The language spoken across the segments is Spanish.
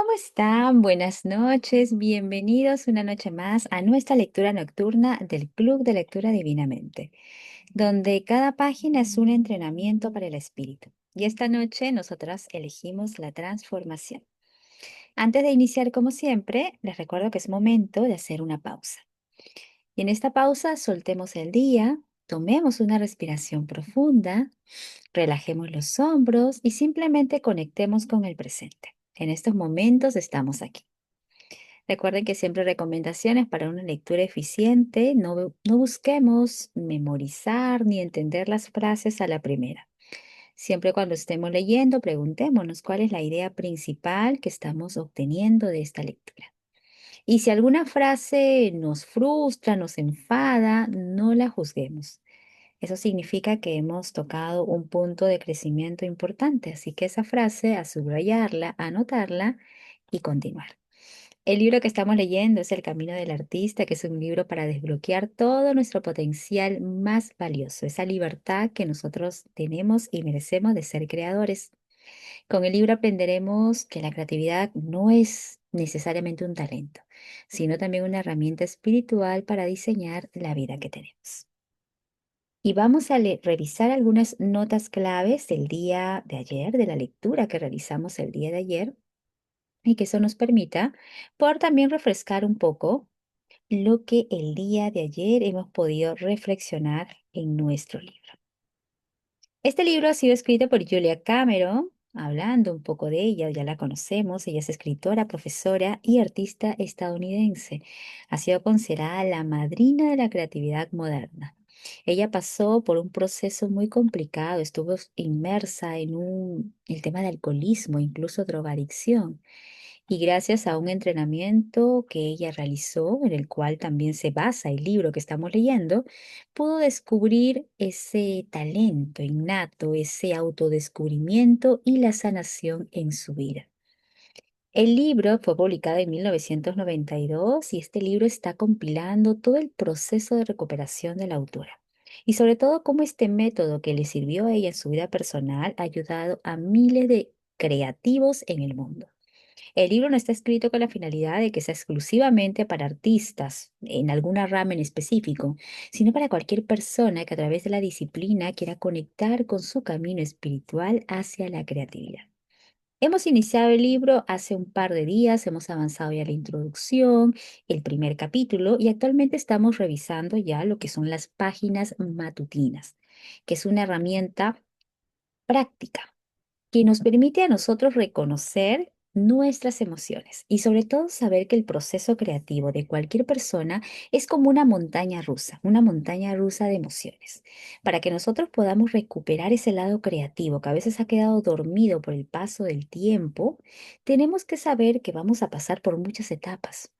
¿Cómo están? Buenas noches, bienvenidos una noche más a nuestra lectura nocturna del Club de Lectura Divinamente, donde cada página es un entrenamiento para el espíritu. Y esta noche nosotras elegimos la transformación. Antes de iniciar, como siempre, les recuerdo que es momento de hacer una pausa. Y en esta pausa soltemos el día, tomemos una respiración profunda, relajemos los hombros y simplemente conectemos con el presente. En estos momentos estamos aquí. Recuerden que siempre recomendaciones para una lectura eficiente, no busquemos memorizar ni entender las frases a la primera. Siempre cuando estemos leyendo, preguntémonos cuál es la idea principal que estamos obteniendo de esta lectura. Y si alguna frase nos frustra, nos enfada, no la juzguemos. Eso significa que hemos tocado un punto de crecimiento importante, así que esa frase, a subrayarla, a anotarla y continuar. El libro que estamos leyendo es El Camino del Artista, que es un libro para desbloquear todo nuestro potencial más valioso, esa libertad que nosotros tenemos y merecemos de ser creadores. Con el libro aprenderemos que la creatividad no es necesariamente un talento, sino también una herramienta espiritual para diseñar la vida que tenemos. Y vamos a revisar algunas notas claves del día de ayer, de la lectura que realizamos el día de ayer, y que eso nos permita poder también refrescar un poco lo que el día de ayer hemos podido reflexionar en nuestro libro. Este libro ha sido escrito por Julia Cameron, hablando un poco de ella, ya la conocemos, ella es escritora, profesora y artista estadounidense. Ha sido considerada la madrina de la creatividad moderna. Ella pasó por un proceso muy complicado, estuvo inmersa en el tema de alcoholismo, incluso drogadicción. Y gracias a un entrenamiento que ella realizó, en el cual también se basa el libro que estamos leyendo, pudo descubrir ese talento innato, ese autodescubrimiento y la sanación en su vida. El libro fue publicado en 1992 y este libro está compilando todo el proceso de recuperación de la autora. Y sobre todo cómo este método que le sirvió a ella en su vida personal ha ayudado a miles de creativos en el mundo. El libro no está escrito con la finalidad de que sea exclusivamente para artistas en alguna rama en específico, sino para cualquier persona que a través de la disciplina quiera conectar con su camino espiritual hacia la creatividad. Hemos iniciado el libro hace un par de días, hemos avanzado ya la introducción, el primer capítulo y actualmente estamos revisando ya lo que son las páginas matutinas, que es una herramienta práctica que nos permite a nosotros reconocer nuestras emociones y sobre todo saber que el proceso creativo de cualquier persona es como una montaña rusa de emociones. Para que nosotros podamos recuperar ese lado creativo que a veces ha quedado dormido por el paso del tiempo, tenemos que saber que vamos a pasar por muchas etapas.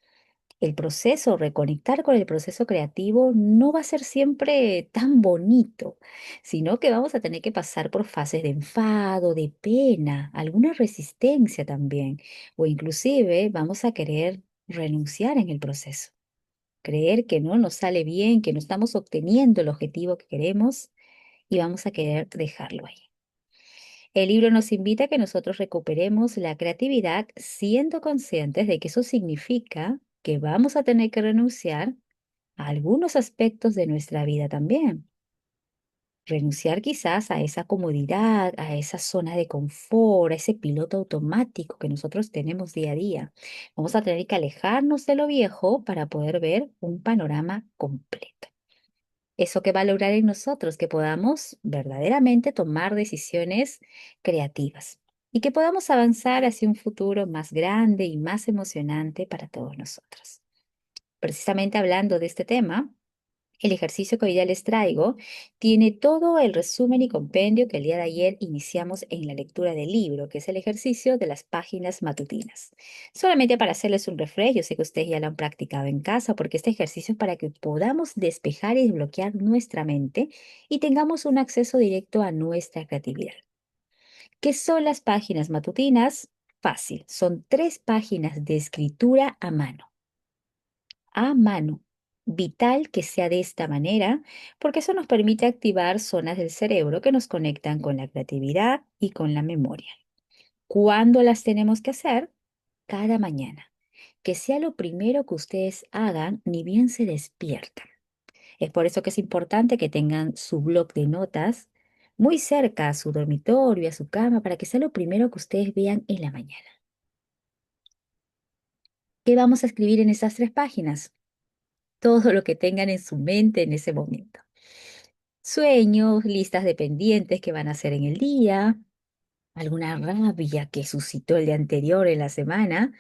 El proceso, reconectar con el proceso creativo no va a ser siempre tan bonito, sino que vamos a tener que pasar por fases de enfado, de pena, alguna resistencia también, o inclusive vamos a querer renunciar en el proceso, creer que no nos sale bien, que no estamos obteniendo el objetivo que queremos y vamos a querer dejarlo ahí. El libro nos invita a que nosotros recuperemos la creatividad siendo conscientes de que eso significa que vamos a tener que renunciar a algunos aspectos de nuestra vida también. Renunciar quizás a esa comodidad, a esa zona de confort, a ese piloto automático que nosotros tenemos día a día. Vamos a tener que alejarnos de lo viejo para poder ver un panorama completo. Eso que va a lograr en nosotros, que podamos verdaderamente tomar decisiones creativas y que podamos avanzar hacia un futuro más grande y más emocionante para todos nosotros. Precisamente hablando de este tema, el ejercicio que hoy día les traigo tiene todo el resumen y compendio que el día de ayer iniciamos en la lectura del libro, que es el ejercicio de las páginas matutinas. Solamente para hacerles un refresh, yo sé que ustedes ya lo han practicado en casa, porque este ejercicio es para que podamos despejar y desbloquear nuestra mente y tengamos un acceso directo a nuestra creatividad. ¿Qué son las páginas matutinas? Fácil, son 3 páginas de escritura a mano. Vital que sea de esta manera, porque eso nos permite activar zonas del cerebro que nos conectan con la creatividad y con la memoria. ¿Cuándo las tenemos que hacer? cada mañana. Que sea lo primero que ustedes hagan ni bien se despiertan. Es por eso que es importante que tengan su bloc de notas muy cerca a su dormitorio, a su cama, para que sea lo primero que ustedes vean en la mañana. ¿Qué vamos a escribir en esas 3 páginas? Todo lo que tengan en su mente en ese momento. Sueños, listas de pendientes que van a hacer en el día, alguna rabia que suscitó el día anterior en la semana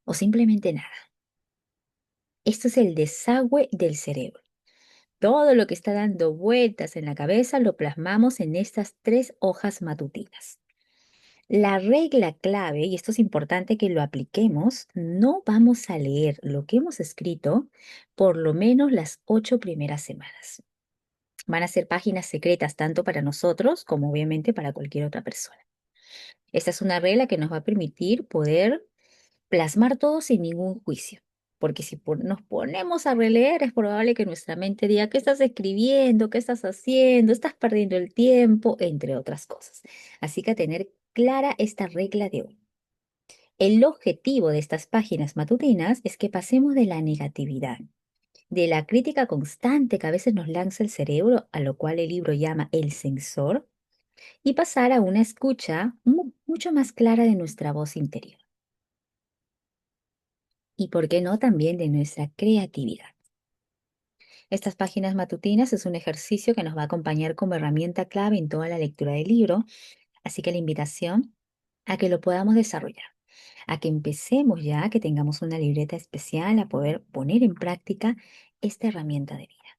o simplemente nada. Esto es el desagüe del cerebro. Todo lo que está dando vueltas en la cabeza lo plasmamos en estas 3 hojas matutinas. La regla clave, y esto es importante que lo apliquemos, no vamos a leer lo que hemos escrito por lo menos las 8 primeras semanas. Van a ser páginas secretas tanto para nosotros como obviamente para cualquier otra persona. Esta es una regla que nos va a permitir poder plasmar todo sin ningún juicio. Porque si nos ponemos a releer, es probable que nuestra mente diga, ¿qué estás escribiendo? ¿Qué estás haciendo? Estás perdiendo el tiempo, entre otras cosas. Así que a tener clara esta regla de hoy. El objetivo de estas páginas matutinas es que pasemos de la negatividad, de la crítica constante que a veces nos lanza el cerebro, a lo cual el libro llama el sensor, y pasar a una escucha mucho más clara de nuestra voz interior. Y por qué no también de nuestra creatividad. Estas páginas matutinas es un ejercicio que nos va a acompañar como herramienta clave en toda la lectura del libro, así que la invitación a que lo podamos desarrollar, a que empecemos ya, que tengamos una libreta especial a poder poner en práctica esta herramienta de vida,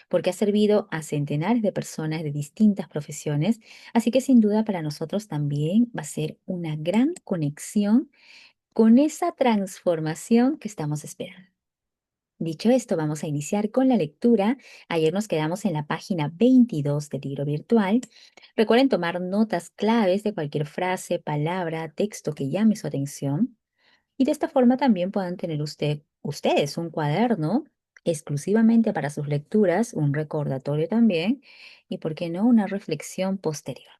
porque ha servido a centenares de personas de distintas profesiones, así que sin duda para nosotros también va a ser una gran conexión con esa transformación que estamos esperando. Dicho esto, vamos a iniciar con la lectura. Ayer nos quedamos en la página 22 del libro virtual. Recuerden tomar notas claves de cualquier frase, palabra, texto que llame su atención. Y de esta forma también puedan tener ustedes un cuaderno exclusivamente para sus lecturas, un recordatorio también, y por qué no, una reflexión posterior.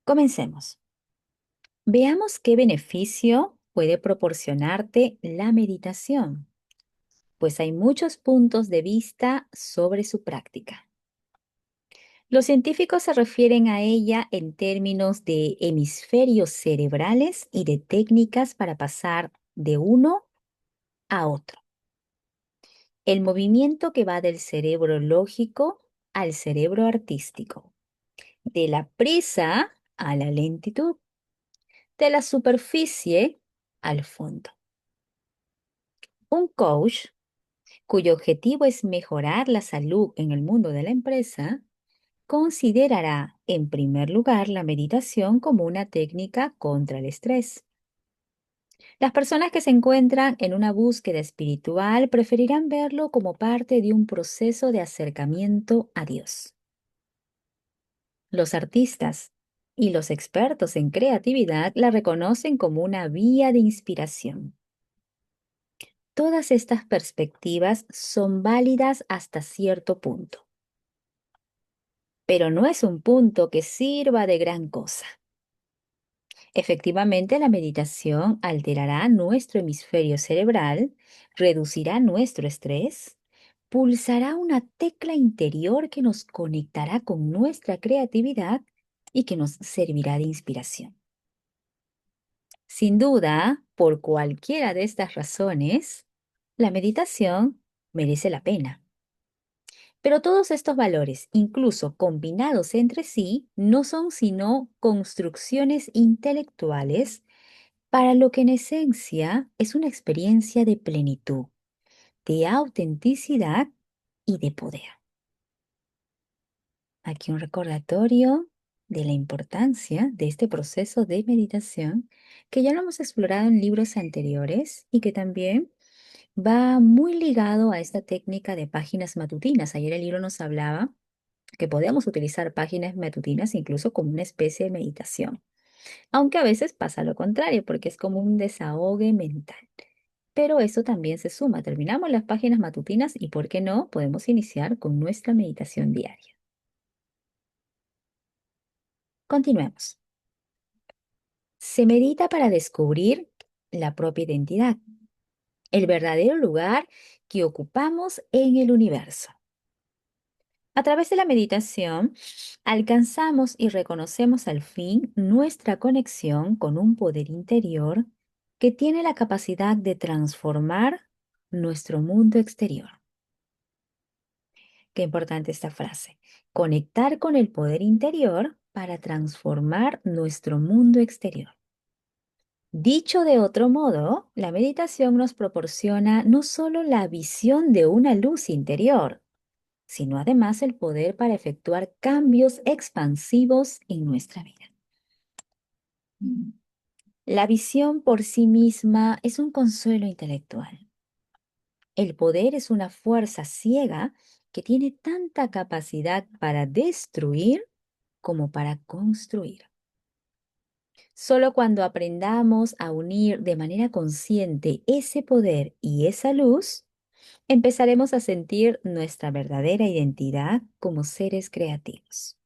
Comencemos. Veamos qué beneficio puede proporcionarte la meditación, pues hay muchos puntos de vista sobre su práctica. Los científicos se refieren a ella en términos de hemisferios cerebrales y de técnicas para pasar de uno a otro. El movimiento que va del cerebro lógico al cerebro artístico, de la prisa a la lentitud, de la superficie al fondo. Un coach cuyo objetivo es mejorar la salud en el mundo de la empresa, considerará en primer lugar la meditación como una técnica contra el estrés. Las personas que se encuentran en una búsqueda espiritual preferirán verlo como parte de un proceso de acercamiento a Dios. Los artistas y los expertos en creatividad la reconocen como una vía de inspiración. Todas estas perspectivas son válidas hasta cierto punto, pero no es un punto que sirva de gran cosa. Efectivamente, la meditación alterará nuestro hemisferio cerebral, reducirá nuestro estrés, pulsará una tecla interior que nos conectará con nuestra creatividad y que nos servirá de inspiración. Sin duda, por cualquiera de estas razones, la meditación merece la pena. Pero todos estos valores, incluso combinados entre sí, no son sino construcciones intelectuales para lo que en esencia es una experiencia de plenitud, de autenticidad y de poder. Aquí un recordatorio de la importancia de este proceso de meditación que ya lo hemos explorado en libros anteriores y que también va muy ligado a esta técnica de páginas matutinas. Ayer el libro nos hablaba que podemos utilizar páginas matutinas incluso como una especie de meditación, aunque a veces pasa lo contrario porque es como un desahogue mental. Pero eso también se suma. Terminamos las páginas matutinas y, ¿por qué no? Podemos iniciar con nuestra meditación diaria. Continuemos. Se medita para descubrir la propia identidad, el verdadero lugar que ocupamos en el universo. A través de la meditación, alcanzamos y reconocemos al fin nuestra conexión con un poder interior que tiene la capacidad de transformar nuestro mundo exterior. Qué importante esta frase. Conectar con el poder interior para transformar nuestro mundo exterior. Dicho de otro modo, la meditación nos proporciona no solo la visión de una luz interior, sino además el poder para efectuar cambios expansivos en nuestra vida. La visión por sí misma es un consuelo intelectual. El poder es una fuerza ciega que tiene tanta capacidad para destruir como para construir. Solo cuando aprendamos a unir de manera consciente ese poder y esa luz, empezaremos a sentir nuestra verdadera identidad como seres creativos.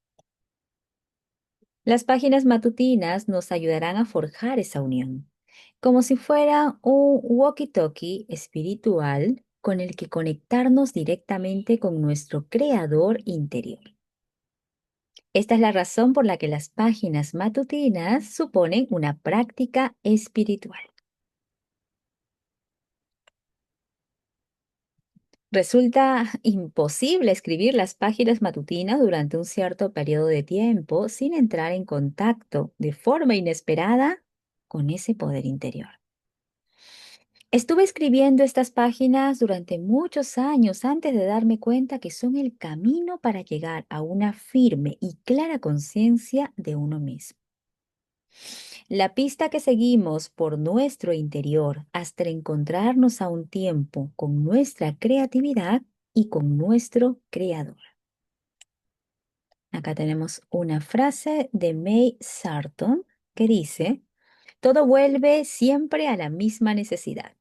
Las páginas matutinas nos ayudarán a forjar esa unión, como si fuera un walkie-talkie espiritual con el que conectarnos directamente con nuestro creador interior. Esta es la razón por la que las páginas matutinas suponen una práctica espiritual. Resulta imposible escribir las páginas matutinas durante un cierto periodo de tiempo sin entrar en contacto de forma inesperada con ese poder interior. Estuve escribiendo estas páginas durante muchos años antes de darme cuenta que son el camino para llegar a una firme y clara conciencia de uno mismo. La pista que seguimos por nuestro interior hasta encontrarnos a un tiempo con nuestra creatividad y con nuestro creador. Acá tenemos una frase de May Sarton que dice, todo vuelve siempre a la misma necesidad.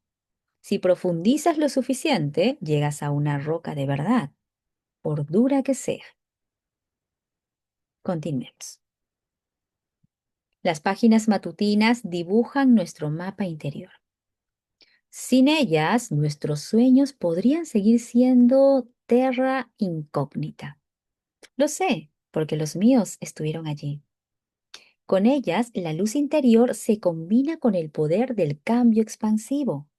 Si profundizas lo suficiente, llegas a una roca de verdad, por dura que sea. Continuemos. Las páginas matutinas dibujan nuestro mapa interior. Sin ellas, nuestros sueños podrían seguir siendo terra incógnita. Lo sé, porque los míos estuvieron allí. Con ellas, la luz interior se combina con el poder del cambio expansivo.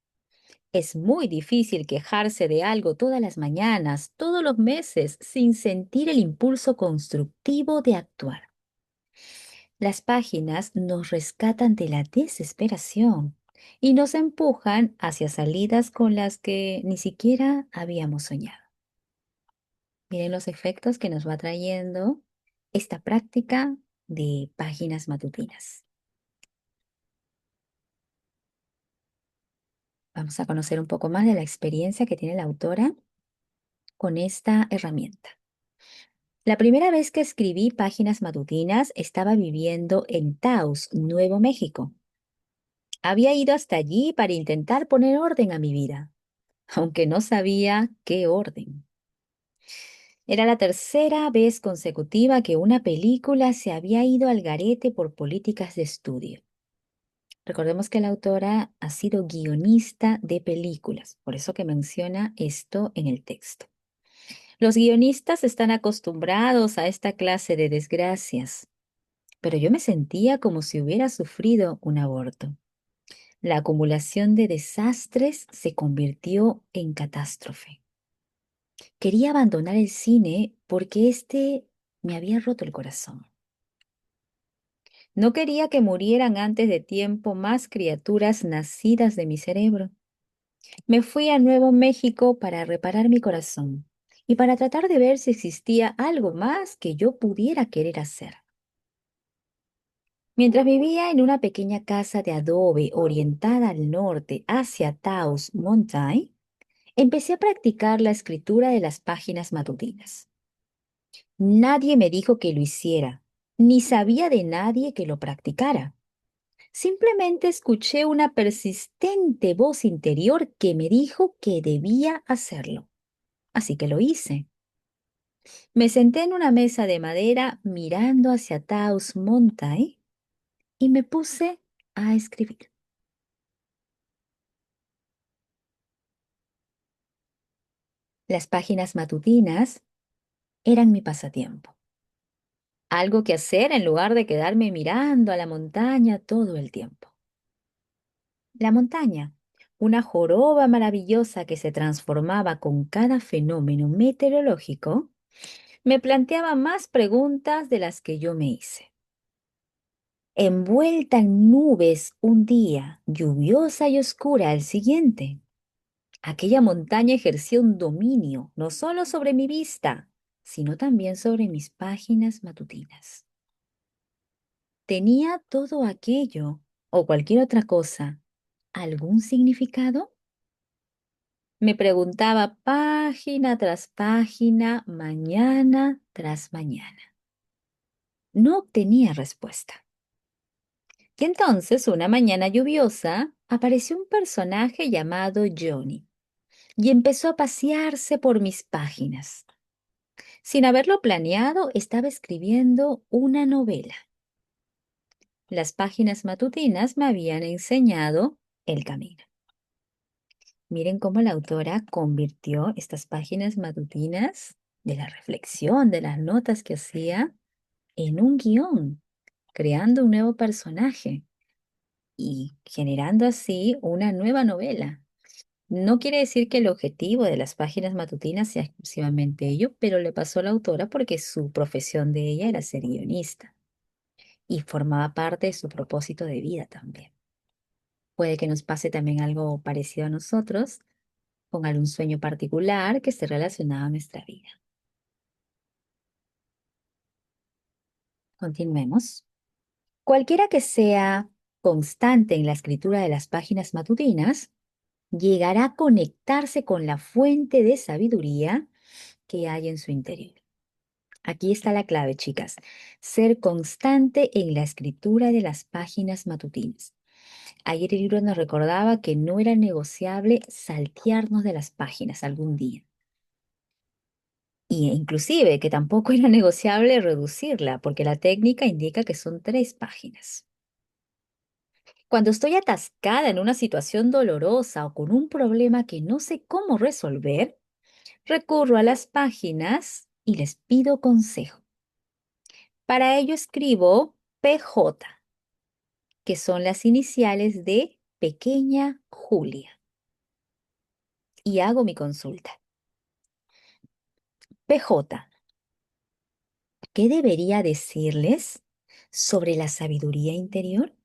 Es muy difícil quejarse de algo todas las mañanas, todos los meses, sin sentir el impulso constructivo de actuar. Las páginas nos rescatan de la desesperación y nos empujan hacia salidas con las que ni siquiera habíamos soñado. Miren los efectos que nos va trayendo esta práctica de páginas matutinas. Vamos a conocer un poco más de la experiencia que tiene la autora con esta herramienta. La primera vez que escribí páginas matutinas estaba viviendo en Taos, Nuevo México. Había ido hasta allí para intentar poner orden a mi vida, aunque no sabía qué orden. Era la tercera vez consecutiva que una película se había ido al garete por políticas de estudio. Recordemos que la autora ha sido guionista de películas, por eso que menciona esto en el texto. Los guionistas están acostumbrados a esta clase de desgracias, pero yo me sentía como si hubiera sufrido un aborto. La acumulación de desastres se convirtió en catástrofe. Quería abandonar el cine porque este me había roto el corazón. No quería que murieran antes de tiempo más criaturas nacidas de mi cerebro. Me fui a Nuevo México para reparar mi corazón y para tratar de ver si existía algo más que yo pudiera querer hacer. Mientras vivía en una pequeña casa de adobe orientada al norte hacia Taos Mountain, empecé a practicar la escritura de las páginas matutinas. Nadie me dijo que lo hiciera, ni sabía de nadie que lo practicara. Simplemente escuché una persistente voz interior que me dijo que debía hacerlo. Así que lo hice. Me senté en una mesa de madera mirando hacia Taos Mountain y me puse a escribir. Las páginas matutinas eran mi pasatiempo, algo que hacer en lugar de quedarme mirando a la montaña todo el tiempo. La montaña, una joroba maravillosa que se transformaba con cada fenómeno meteorológico, me planteaba más preguntas de las que yo me hice. Envuelta en nubes un día, lluviosa y oscura el siguiente, aquella montaña ejercía un dominio no solo sobre mi vista, sino también sobre mis páginas matutinas. ¿Tenía todo aquello o cualquier otra cosa algún significado? Me preguntaba página tras página, mañana tras mañana. No obtenía respuesta. Y entonces, una mañana lluviosa, apareció un personaje llamado Johnny y empezó a pasearse por mis páginas. Sin haberlo planeado, estaba escribiendo una novela. Las páginas matutinas me habían enseñado el camino. Miren cómo la autora convirtió estas páginas matutinas de la reflexión, de las notas que hacía, en un guión, creando un nuevo personaje y generando así una nueva novela. No quiere decir que el objetivo de las páginas matutinas sea exclusivamente ello, pero le pasó a la autora porque su profesión de ella era ser guionista y formaba parte de su propósito de vida también. Puede que nos pase también algo parecido a nosotros, con algún sueño particular que esté relacionado a nuestra vida. Continuemos. Cualquiera que sea constante en la escritura de las páginas matutinas, llegará a conectarse con la fuente de sabiduría que hay en su interior. Aquí está la clave, chicas. Ser constante en la escritura de las páginas matutinas. Ayer el libro nos recordaba que no era negociable saltearnos de las páginas algún día. Y inclusive que tampoco era negociable reducirla, porque la técnica indica que son 3 páginas. Cuando estoy atascada en una situación dolorosa o con un problema que no sé cómo resolver, recurro a las páginas y les pido consejo. Para ello escribo PJ, que son las iniciales de Pequeña Julia, y hago mi consulta. PJ, ¿qué debería decirles sobre la sabiduría interior?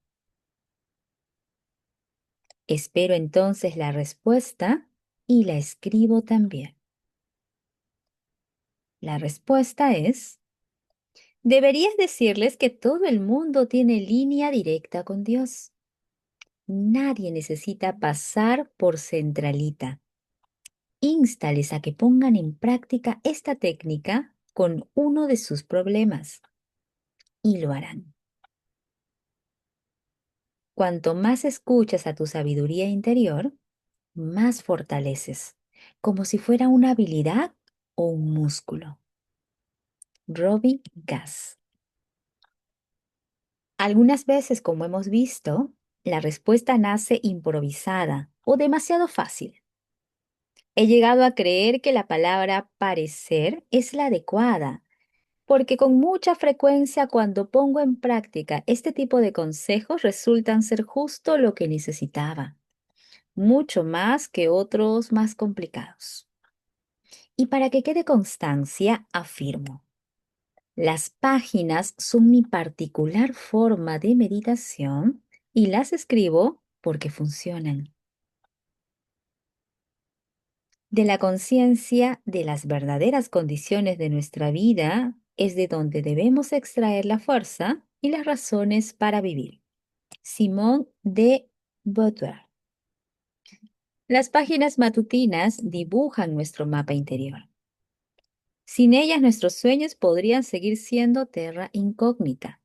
Espero entonces la respuesta y la escribo también. La respuesta es: deberías decirles que todo el mundo tiene línea directa con Dios. Nadie necesita pasar por centralita. Instales a que pongan en práctica esta técnica con uno de sus problemas y lo harán. Cuanto más escuchas a tu sabiduría interior, más fortaleces, como si fuera una habilidad o un músculo. Robbie Gass. Algunas veces, como hemos visto, la respuesta nace improvisada o demasiado fácil. He llegado a creer que la palabra parecer es la adecuada, porque con mucha frecuencia cuando pongo en práctica este tipo de consejos resultan ser justo lo que necesitaba, mucho más que otros más complicados. Y para que quede constancia, afirmo: las páginas son mi particular forma de meditación y las escribo porque funcionan. De la conciencia de las verdaderas condiciones de nuestra vida es de donde debemos extraer la fuerza y las razones para vivir. Simone de Beauvoir. Las páginas matutinas dibujan nuestro mapa interior. Sin ellas nuestros sueños podrían seguir siendo terra incógnita.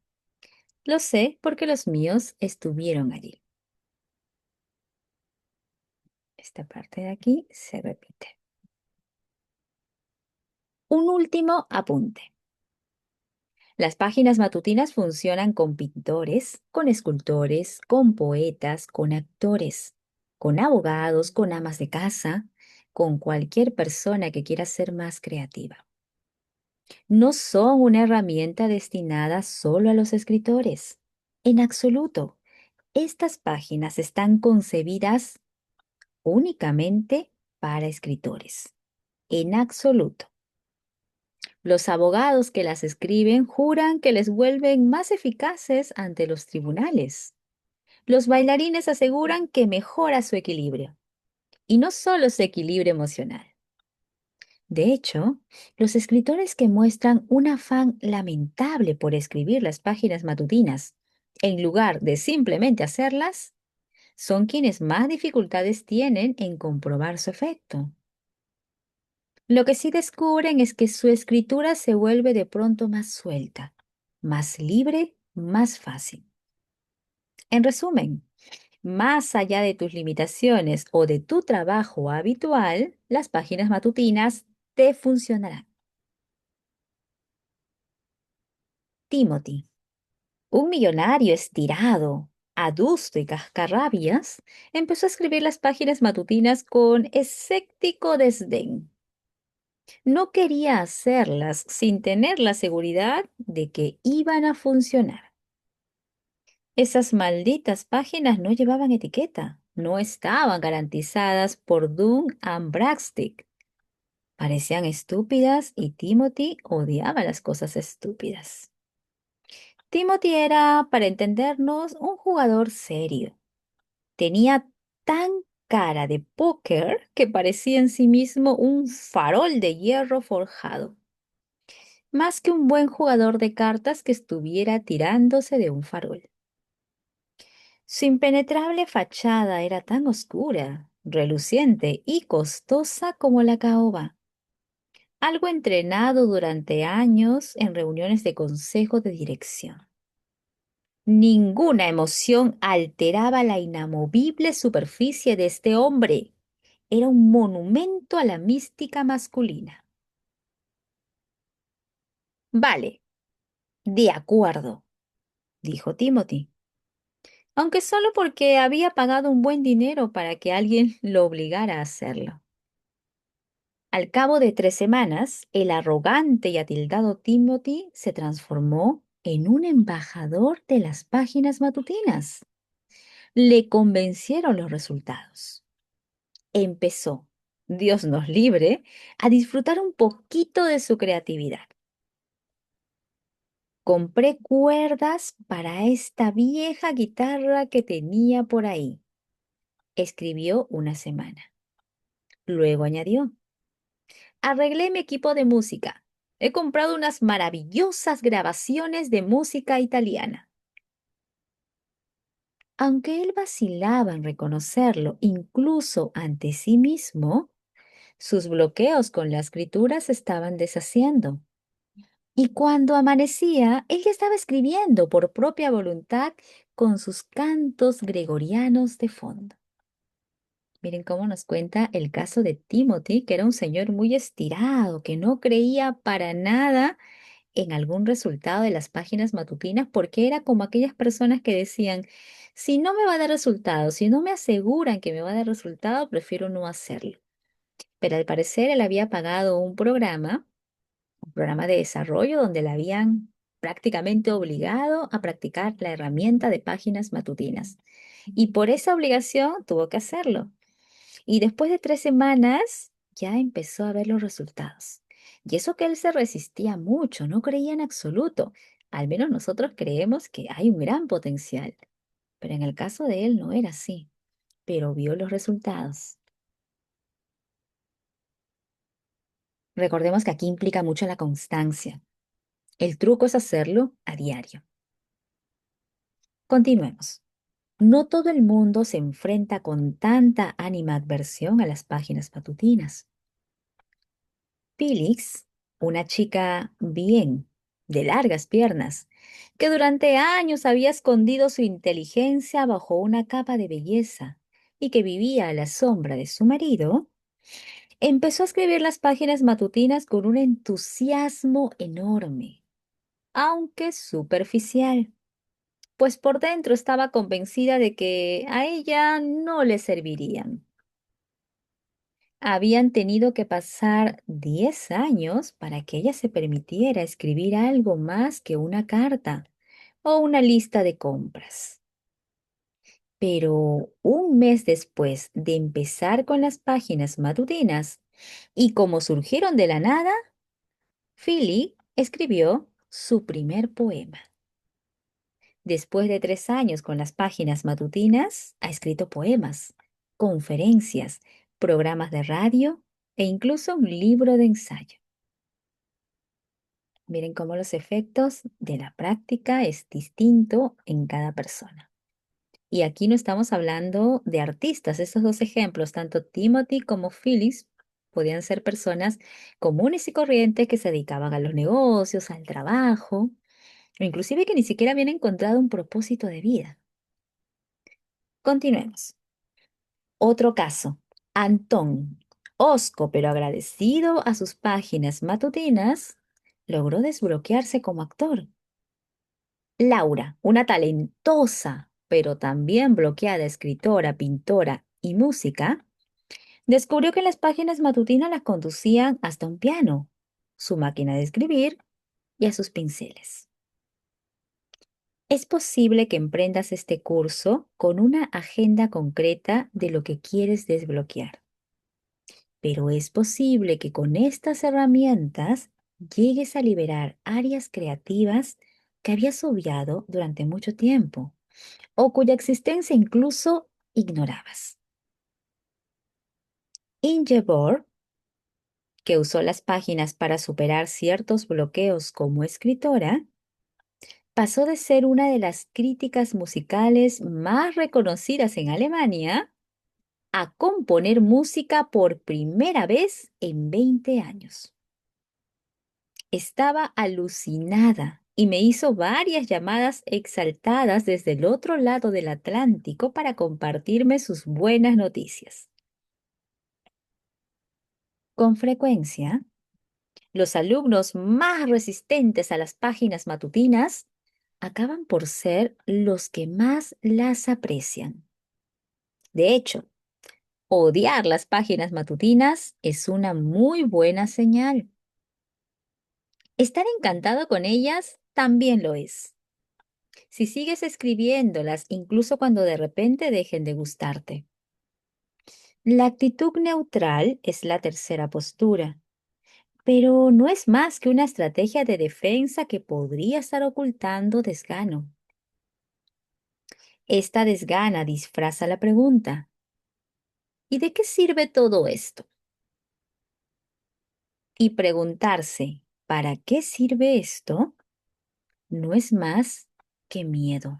Lo sé porque los míos estuvieron allí. Esta parte de aquí se repite. Un último apunte. Las páginas matutinas funcionan con pintores, con escultores, con poetas, con actores, con abogados, con amas de casa, con cualquier persona que quiera ser más creativa. No son una herramienta destinada solo a los escritores. En absoluto, estas páginas están concebidas únicamente para escritores. En absoluto. Los abogados que las escriben juran que les vuelven más eficaces ante los tribunales. Los bailarines aseguran que mejora su equilibrio. Y no solo su equilibrio emocional. De hecho, los escritores que muestran un afán lamentable por escribir las páginas matutinas, en lugar de simplemente hacerlas, son quienes más dificultades tienen en comprobar su efecto. Lo que sí descubren es que su escritura se vuelve de pronto más suelta, más libre, más fácil. En resumen, más allá de tus limitaciones o de tu trabajo habitual, las páginas matutinas te funcionarán. Timothy, un millonario estirado, adusto y cascarrabias, empezó a escribir las páginas matutinas con escéptico desdén. No quería hacerlas sin tener la seguridad de que iban a funcionar. Esas malditas páginas no llevaban etiqueta, no estaban garantizadas por Dun and Bradstreet. Parecían estúpidas y Timothy odiaba las cosas estúpidas. Timothy era, para entendernos, un jugador serio. Tenía tan cara de póker que parecía en sí mismo un farol de hierro forjado, más que un buen jugador de cartas que estuviera tirándose de un farol. Su impenetrable fachada era tan oscura, reluciente y costosa como la caoba, algo entrenado durante años en reuniones de consejo de dirección. Ninguna emoción alteraba la inamovible superficie de este hombre. Era un monumento a la mística masculina. Vale, de acuerdo, dijo Timothy, aunque solo porque había pagado un buen dinero para que alguien lo obligara a hacerlo. Al cabo de 3 semanas, el arrogante y atildado Timothy se transformó en un embajador de las páginas matutinas. Le convencieron los resultados. Empezó, Dios nos libre, a disfrutar un poquito de su creatividad. Compré cuerdas para esta vieja guitarra que tenía por ahí. Escribió una semana. Luego añadió, arreglé mi equipo de música. He comprado unas maravillosas grabaciones de música italiana. Aunque él vacilaba en reconocerlo incluso ante sí mismo, sus bloqueos con la escritura se estaban deshaciendo. Y cuando amanecía, él ya estaba escribiendo por propia voluntad con sus cantos gregorianos de fondo. Miren cómo nos cuenta el caso de Timothy, que era un señor muy estirado, que no creía para nada en algún resultado de las páginas matutinas, porque era como aquellas personas que decían, si no me va a dar resultado, si no me aseguran que me va a dar resultado, prefiero no hacerlo. Pero al parecer él había pagado un programa de desarrollo donde le habían prácticamente obligado a practicar la herramienta de páginas matutinas. Y por esa obligación tuvo que hacerlo. Y después de 3 semanas ya empezó a ver los resultados. Y eso que él se resistía mucho, no creía en absoluto. Al menos nosotros creemos que hay un gran potencial. Pero en el caso de él no era así. Pero vio los resultados. Recordemos que aquí implica mucho la constancia. El truco es hacerlo a diario. Continuemos. No todo el mundo se enfrenta con tanta animadversión a las páginas matutinas. Felix, una chica bien, de largas piernas, que durante años había escondido su inteligencia bajo una capa de belleza y que vivía a la sombra de su marido, empezó a escribir las páginas matutinas con un entusiasmo enorme. aunque superficial, pues por dentro estaba convencida de que a ella no le servirían. Habían tenido que pasar 10 años para que ella se permitiera escribir algo más que una carta o una lista de compras. Pero un mes después de empezar con las páginas matutinas y como surgieron de la nada, Philly escribió su primer poema. Después de 3 años con las páginas matutinas, ha escrito poemas, conferencias, programas de radio e incluso un libro de ensayo. Miren cómo los efectos de la práctica es distinto en cada persona. Y aquí no estamos hablando de artistas. Estos dos ejemplos, tanto Timothy como Phyllis, podían ser personas comunes y corrientes que se dedicaban a los negocios, al trabajo, o inclusive que ni siquiera habían encontrado un propósito de vida. Continuemos. Otro caso. Antón, hosco pero agradecido a sus páginas matutinas, logró desbloquearse como actor. Laura, una talentosa pero también bloqueada escritora, pintora y música, descubrió que las páginas matutinas las conducían hasta un piano, su máquina de escribir y a sus pinceles. Es posible que emprendas este curso con una agenda concreta de lo que quieres desbloquear, pero es posible que con estas herramientas llegues a liberar áreas creativas que habías obviado durante mucho tiempo o cuya existencia incluso ignorabas. Ingeborg, que usó las páginas para superar ciertos bloqueos como escritora, pasó de ser una de las críticas musicales más reconocidas en Alemania a componer música por primera vez en 20 años. Estaba alucinada y me hizo varias llamadas exaltadas desde el otro lado del Atlántico para compartirme sus buenas noticias. Con frecuencia, los alumnos más resistentes a las páginas matutinas acaban por ser los que más las aprecian. De hecho, odiar las páginas matutinas es una muy buena señal. Estar encantado con ellas también lo es. Si sigues escribiéndolas, incluso cuando de repente dejen de gustarte. La actitud neutral es la tercera postura, pero no es más que una estrategia de defensa que podría estar ocultando desgano. Esta desgana disfraza la pregunta: ¿y de qué sirve todo esto? Y preguntarse, ¿para qué sirve esto? No es más que miedo.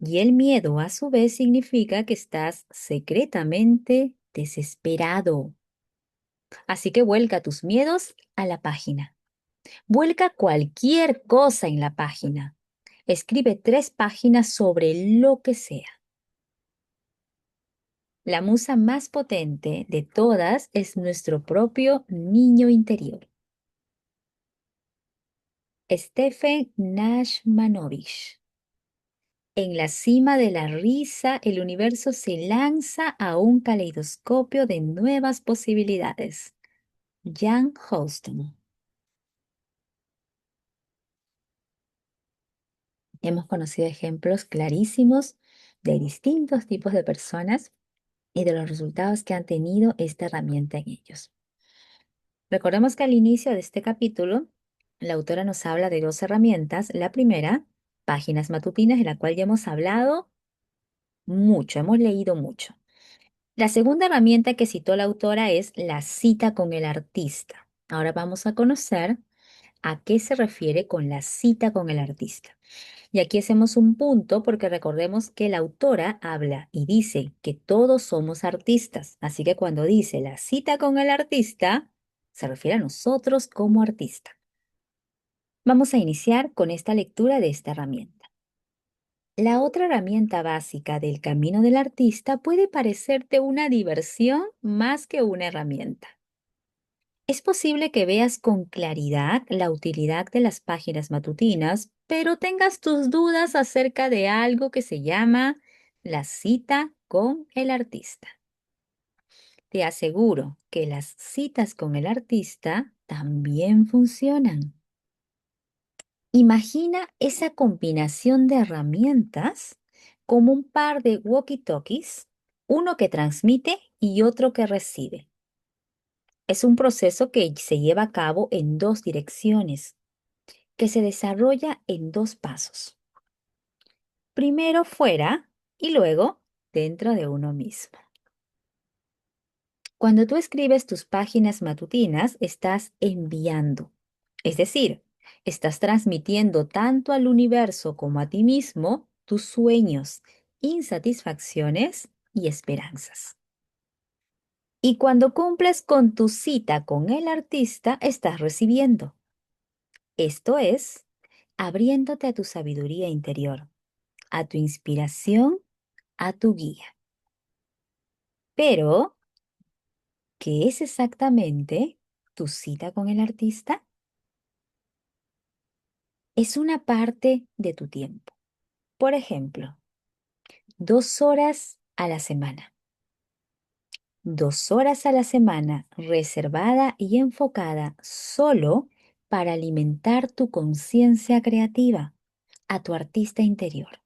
Y el miedo a su vez significa que estás secretamente desesperado. Así que vuelca tus miedos a la página. Vuelca cualquier cosa en la página. Escribe 3 páginas sobre lo que sea. La musa más potente de todas es nuestro propio niño interior. Stephen Nashmanovich. En la cima de la risa, el universo se lanza a un caleidoscopio de nuevas posibilidades. Jan Houston. Hemos conocido ejemplos clarísimos de distintos tipos de personas y de los resultados que han tenido esta herramienta en ellos. Recordemos que al inicio de este capítulo, la autora nos habla de 2 herramientas. La primera, páginas matutinas, de la cual ya hemos hablado mucho, hemos leído mucho. La segunda herramienta que citó la autora es la cita con el artista. Ahora vamos a conocer a qué se refiere con la cita con el artista. Y aquí hacemos un punto porque recordemos que la autora habla y dice que todos somos artistas. Así que cuando dice la cita con el artista, se refiere a nosotros como artista. Vamos a iniciar con esta lectura de esta herramienta. La otra herramienta básica del camino del artista puede parecerte una diversión más que una herramienta. Es posible que veas con claridad la utilidad de las páginas matutinas, pero tengas tus dudas acerca de algo que se llama la cita con el artista. Te aseguro que las citas con el artista también funcionan. Imagina esa combinación de herramientas como un par de walkie-talkies, uno que transmite y otro que recibe. Es un proceso que se lleva a cabo en dos direcciones, que se desarrolla en dos pasos. Primero fuera y luego dentro de uno mismo. Cuando tú escribes tus páginas matutinas, estás enviando, es decir, estás transmitiendo tanto al universo como a ti mismo tus sueños, insatisfacciones y esperanzas. Y cuando cumples con tu cita con el artista, estás recibiendo. Esto es, abriéndote a tu sabiduría interior, a tu inspiración, a tu guía. Pero, ¿qué es exactamente tu cita con el artista? Es una parte de tu tiempo. Por ejemplo, 2 horas a la semana. 2 horas a la semana reservada y enfocada solo para alimentar tu conciencia creativa, a tu artista interior.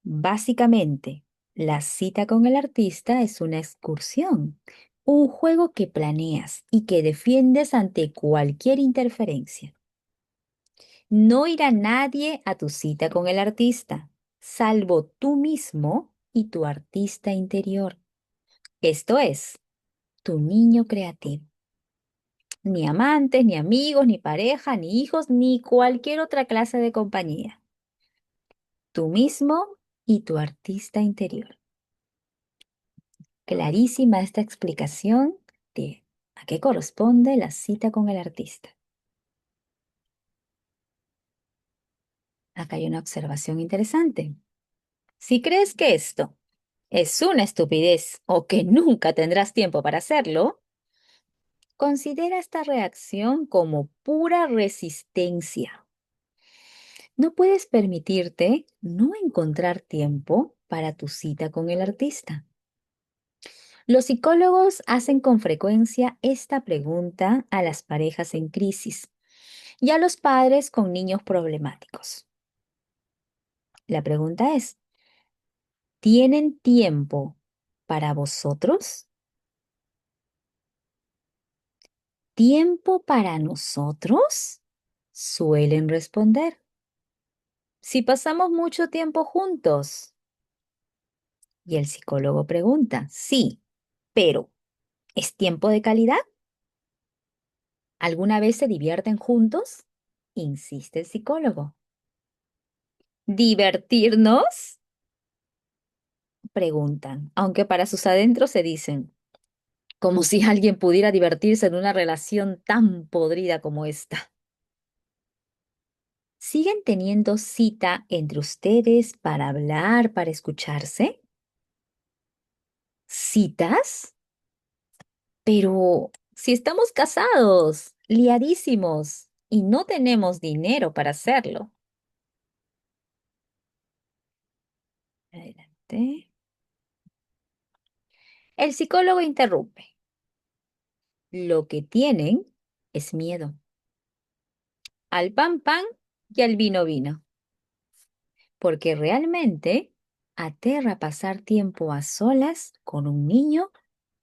Básicamente, la cita con el artista es una excursión, un juego que planeas y que defiendes ante cualquier interferencia. No irá nadie a tu cita con el artista, salvo tú mismo y tu artista interior. Esto es, tu niño creativo. Ni amantes, ni amigos, ni pareja, ni hijos, ni cualquier otra clase de compañía. Tú mismo y tu artista interior. Clarísima esta explicación de a qué corresponde la cita con el artista. Acá hay una observación interesante. Si crees que esto es una estupidez o que nunca tendrás tiempo para hacerlo, considera esta reacción como pura resistencia. No puedes permitirte no encontrar tiempo para tu cita con el artista. Los psicólogos hacen con frecuencia esta pregunta a las parejas en crisis y a los padres con niños problemáticos. La pregunta es, ¿tienen tiempo para vosotros? ¿Tiempo para nosotros? Suelen responder. Si pasamos mucho tiempo juntos. Y el psicólogo pregunta, sí, pero ¿es tiempo de calidad? ¿Alguna vez se divierten juntos? Insiste el psicólogo. ¿Divertirnos? Preguntan, aunque para sus adentros se dicen, como si alguien pudiera divertirse en una relación tan podrida como esta. ¿Siguen teniendo cita entre ustedes para hablar, para escucharse? ¿Citas? Pero si estamos casados, liadísimos y no tenemos dinero para hacerlo. Adelante. El psicólogo interrumpe. Lo que tienen es miedo. Al pan pan y al vino vino. Porque realmente aterra pasar tiempo a solas con un niño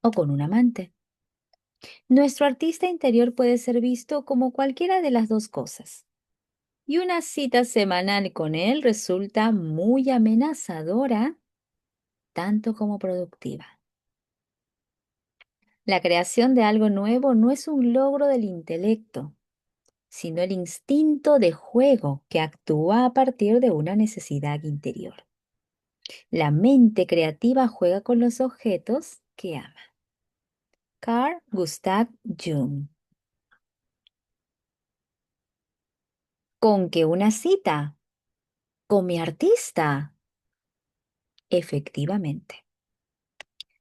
o con un amante. Nuestro artista interior puede ser visto como cualquiera de las dos cosas. Y una cita semanal con él resulta muy amenazadora, tanto como productiva. La creación de algo nuevo no es un logro del intelecto, sino el instinto de juego que actúa a partir de una necesidad interior. La mente creativa juega con los objetos que ama. Carl Gustav Jung. ¿Con qué una cita? ¿Con mi artista? Efectivamente.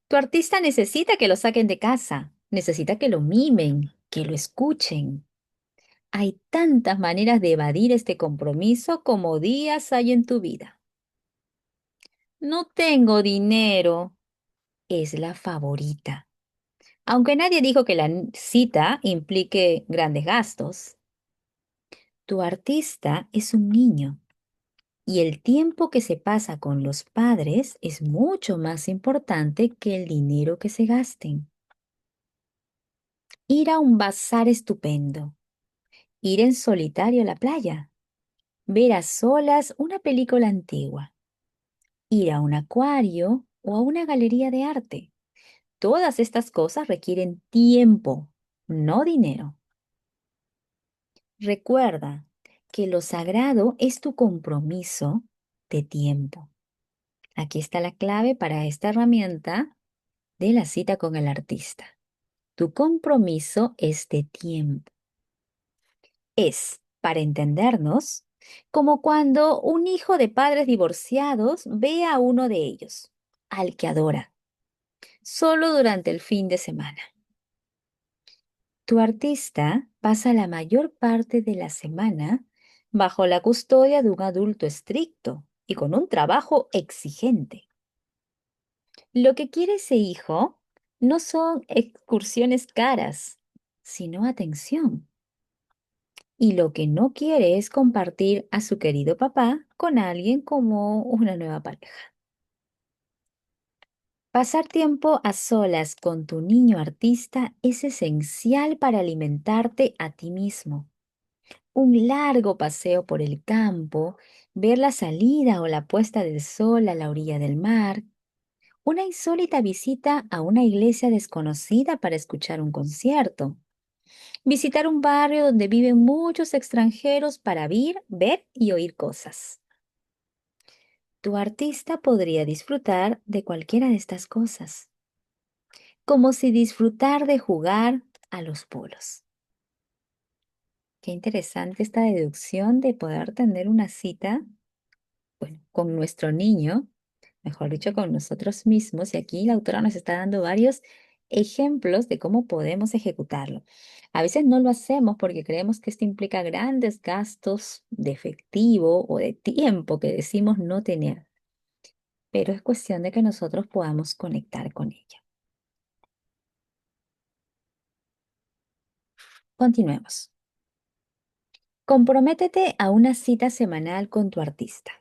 Tu artista necesita que lo saquen de casa, Necesita que lo mimen, que lo escuchen. Hay tantas maneras de evadir este compromiso como días hay en tu vida. No tengo dinero. Es la favorita. Aunque nadie dijo que la cita implique grandes gastos. Tu artista es un niño y el tiempo que se pasa con los padres es mucho más importante que el dinero que se gasten. Ir a un bazar estupendo, ir en solitario a la playa, ver a solas una película antigua, ir a un acuario o a una galería de arte. Todas estas cosas requieren tiempo, no dinero. Recuerda que lo sagrado es tu compromiso de tiempo. Aquí está la clave para esta herramienta de la cita con el artista. Tu compromiso es de tiempo. Es, para entendernos, como cuando un hijo de padres divorciados ve a uno de ellos, al que adora, solo durante el fin de semana. Tu artista pasa la mayor parte de la semana bajo la custodia de un adulto estricto y con un trabajo exigente. Lo que quiere ese hijo no son excursiones caras, sino atención. Y lo que no quiere es compartir a su querido papá con alguien como una nueva pareja. Pasar tiempo a solas con tu niño artista es esencial para alimentarte a ti mismo. Un largo paseo por el campo, ver la salida o la puesta del sol a la orilla del mar, una insólita visita a una iglesia desconocida para escuchar un concierto, visitar un barrio donde viven muchos extranjeros para ver y oír cosas. Tu artista podría disfrutar de cualquiera de estas cosas, como si disfrutar de jugar a los polos. Qué interesante esta deducción de poder tener una cita, bueno, con nuestro niño, mejor dicho, con nosotros mismos. Y aquí la autora nos está dando varios ejemplos de cómo podemos ejecutarlo. A veces no lo hacemos porque creemos que esto implica grandes gastos de efectivo o de tiempo que decimos no tener, pero es cuestión de que nosotros podamos conectar con ella. Continuemos. Comprométete a una cita semanal con tu artista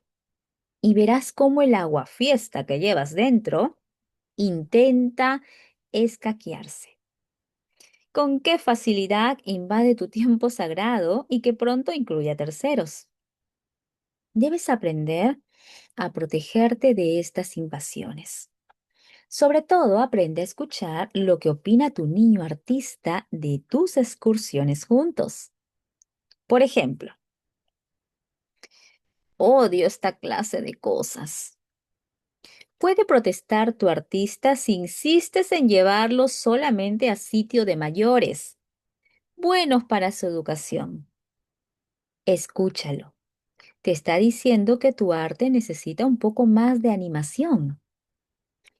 y verás cómo el aguafiesta que llevas dentro intenta escaquearse. Con qué facilidad invade tu tiempo sagrado y que pronto incluye a terceros. Debes aprender a protegerte de estas invasiones. Sobre todo, aprende a escuchar lo que opina tu niño artista de tus excursiones juntos. Por ejemplo, odio esta clase de cosas. Puede protestar tu artista si insistes en llevarlo solamente a sitio de mayores, buenos para su educación. Escúchalo. Te está diciendo que tu arte necesita un poco más de animación.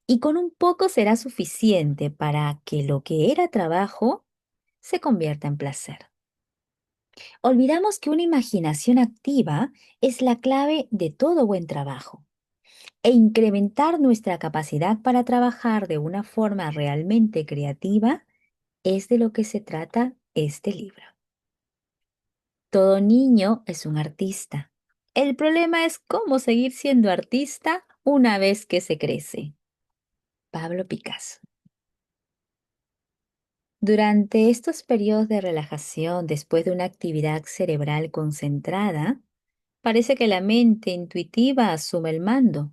Y con un poco será suficiente para que lo que era trabajo se convierta en placer. Olvidamos que una imaginación activa es la clave de todo buen trabajo. E incrementar nuestra capacidad para trabajar de una forma realmente creativa es de lo que se trata este libro. Todo niño es un artista. El problema es cómo seguir siendo artista una vez que se crece. Pablo Picasso. Durante estos periodos de relajación después de una actividad cerebral concentrada, parece que la mente intuitiva asume el mando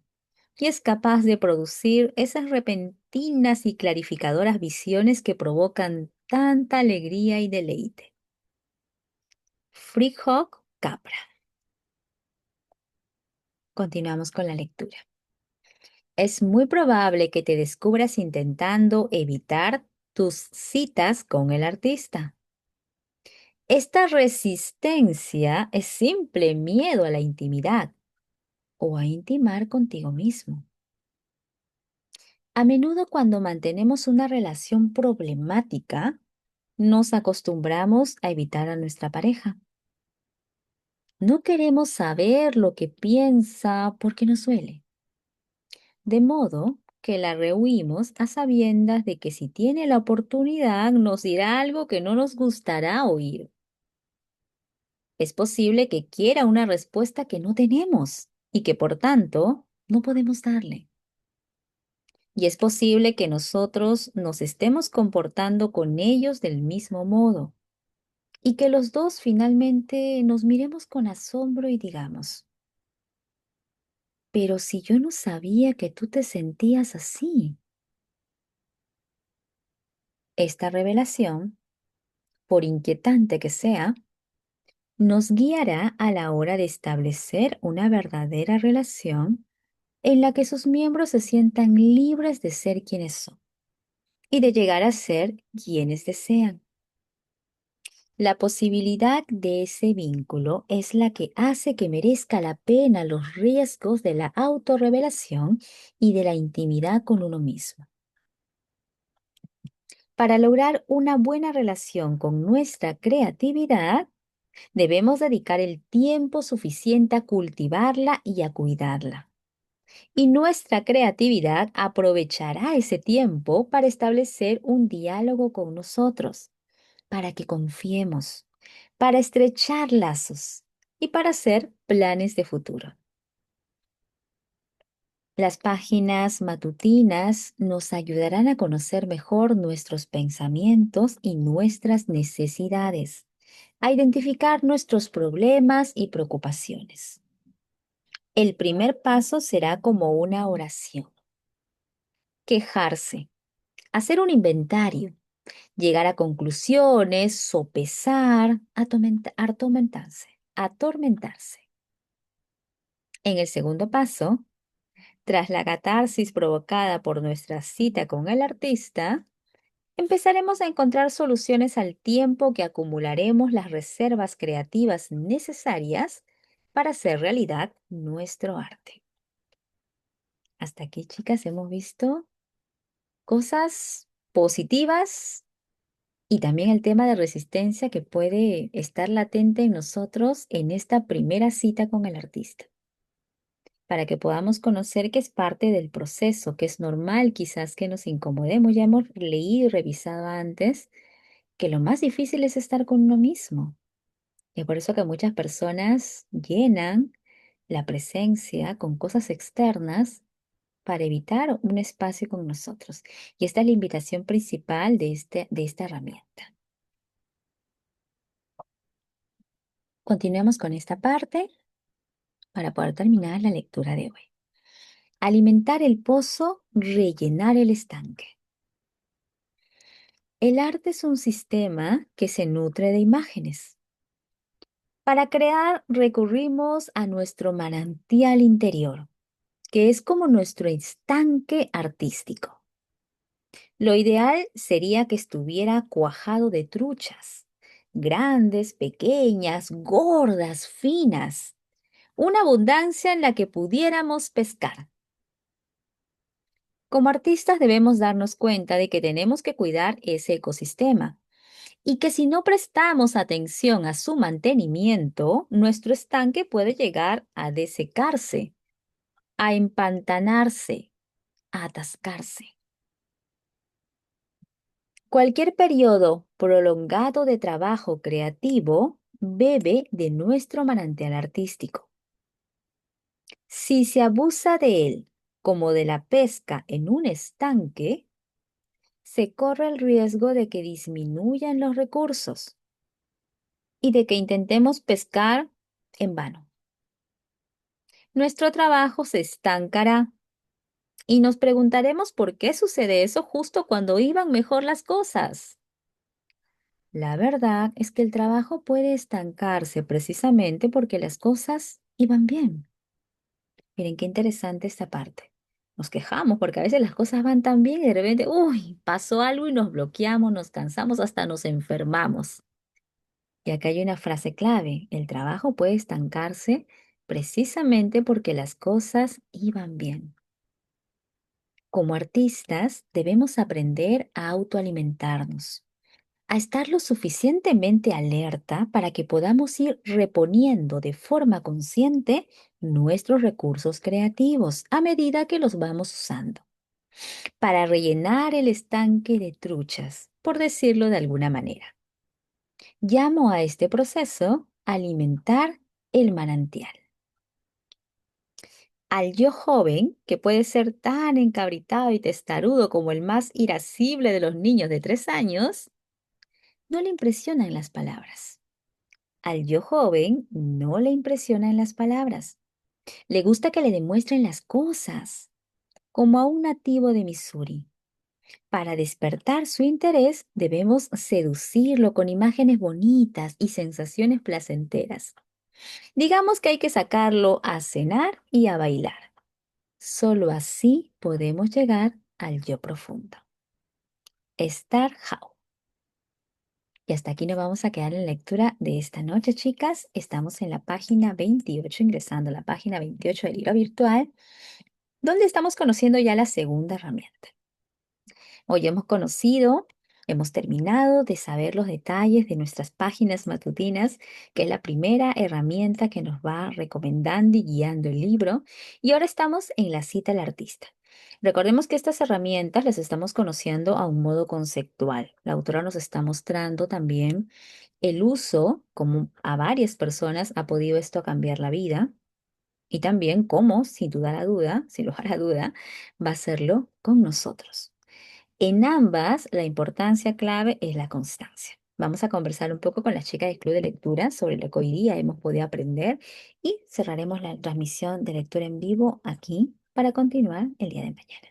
y es capaz de producir esas repentinas y clarificadoras visiones que provocan tanta alegría y deleite. Freehawk Capra. Continuamos con la lectura. Es muy probable que te descubras intentando evitar tus citas con el artista. Esta resistencia es simple miedo a la intimidad o a intimar contigo mismo. A menudo cuando mantenemos una relación problemática, nos acostumbramos a evitar a nuestra pareja. No queremos saber lo que piensa porque nos duele. De modo que la rehuimos a sabiendas de que si tiene la oportunidad nos dirá algo que no nos gustará oír. Es posible que quiera una respuesta que no tenemos y que por tanto no podemos darle. Y es posible que nosotros nos estemos comportando con ellos del mismo modo y que los dos finalmente nos miremos con asombro y digamos, pero si yo no sabía que tú te sentías así. Esta revelación, por inquietante que sea, nos guiará a la hora de establecer una verdadera relación en la que sus miembros se sientan libres de ser quienes son y de llegar a ser quienes desean. La posibilidad de ese vínculo es la que hace que merezca la pena los riesgos de la autorrevelación y de la intimidad con uno mismo. Para lograr una buena relación con nuestra creatividad, debemos dedicar el tiempo suficiente a cultivarla y a cuidarla. Y nuestra creatividad aprovechará ese tiempo para establecer un diálogo con nosotros, para que confiemos, para estrechar lazos y para hacer planes de futuro. Las páginas matutinas nos ayudarán a conocer mejor nuestros pensamientos y nuestras necesidades, a identificar nuestros problemas y preocupaciones. El primer paso será como una oración. Quejarse, hacer un inventario, llegar a conclusiones, sopesar, atormentarse. En el segundo paso, tras la catarsis provocada por nuestra cita con el artista, empezaremos a encontrar soluciones al tiempo que acumularemos las reservas creativas necesarias para hacer realidad nuestro arte. Hasta aquí, chicas, hemos visto cosas positivas y también el tema de resistencia que puede estar latente en nosotros en esta primera cita con el artista, para que podamos conocer que es parte del proceso, que es normal quizás que nos incomodemos. Ya hemos leído y revisado antes que lo más difícil es estar con uno mismo. Y es por eso que muchas personas llenan la presencia con cosas externas para evitar un espacio con nosotros. Y esta es la invitación principal de esta herramienta. Continuemos con esta parte para poder terminar la lectura de hoy. Alimentar el pozo, rellenar el estanque. El arte es un sistema que se nutre de imágenes. Para crear recurrimos a nuestro manantial interior, que es como nuestro estanque artístico. Lo ideal sería que estuviera cuajado de truchas, grandes, pequeñas, gordas, finas, una abundancia en la que pudiéramos pescar. Como artistas debemos darnos cuenta de que tenemos que cuidar ese ecosistema y que si no prestamos atención a su mantenimiento, nuestro estanque puede llegar a desecarse, a empantanarse, a atascarse. Cualquier periodo prolongado de trabajo creativo bebe de nuestro manantial artístico. Si se abusa de él, como de la pesca en un estanque, se corre el riesgo de que disminuyan los recursos y de que intentemos pescar en vano. Nuestro trabajo se estancará y nos preguntaremos por qué sucede eso justo cuando iban mejor las cosas. La verdad es que el trabajo puede estancarse precisamente porque las cosas iban bien. Miren qué interesante esta parte. Nos quejamos porque a veces las cosas van tan bien y de repente, uy, pasó algo y nos bloqueamos, nos cansamos, hasta nos enfermamos. Y acá hay una frase clave. El trabajo puede estancarse precisamente porque las cosas iban bien. Como artistas, debemos aprender a autoalimentarnos, a estar lo suficientemente alerta para que podamos ir reponiendo de forma consciente nuestros recursos creativos a medida que los vamos usando, para rellenar el estanque de truchas, por decirlo de alguna manera. Llamo a este proceso alimentar el manantial. Al yo joven, que puede ser tan encabritado y testarudo como el más irascible de los niños de 3 años, no le impresionan las palabras. Al yo joven no le impresionan las palabras. Le gusta que le demuestren las cosas, como a un nativo de Missouri. Para despertar su interés, debemos seducirlo con imágenes bonitas y sensaciones placenteras. Digamos que hay que sacarlo a cenar y a bailar. Solo así podemos llegar al yo profundo. Star How. Y hasta aquí nos vamos a quedar en la lectura de esta noche, chicas. Estamos en la página 28, ingresando a la página 28 del libro virtual, donde estamos conociendo ya la segunda herramienta. Hoy hemos terminado de saber los detalles de nuestras páginas matutinas, que es la primera herramienta que nos va recomendando y guiando el libro. Y ahora estamos en la cita al artista. Recordemos que estas herramientas las estamos conociendo a un modo conceptual. La autora nos está mostrando también el uso, como a varias personas ha podido esto cambiar la vida, y también cómo, sin lugar a duda, va a hacerlo con nosotros. En ambas, la importancia clave es la constancia. Vamos a conversar un poco con las chicas del Club de Lectura sobre lo que hoy día hemos podido aprender y cerraremos la transmisión de lectura en vivo aquí para continuar el día de mañana.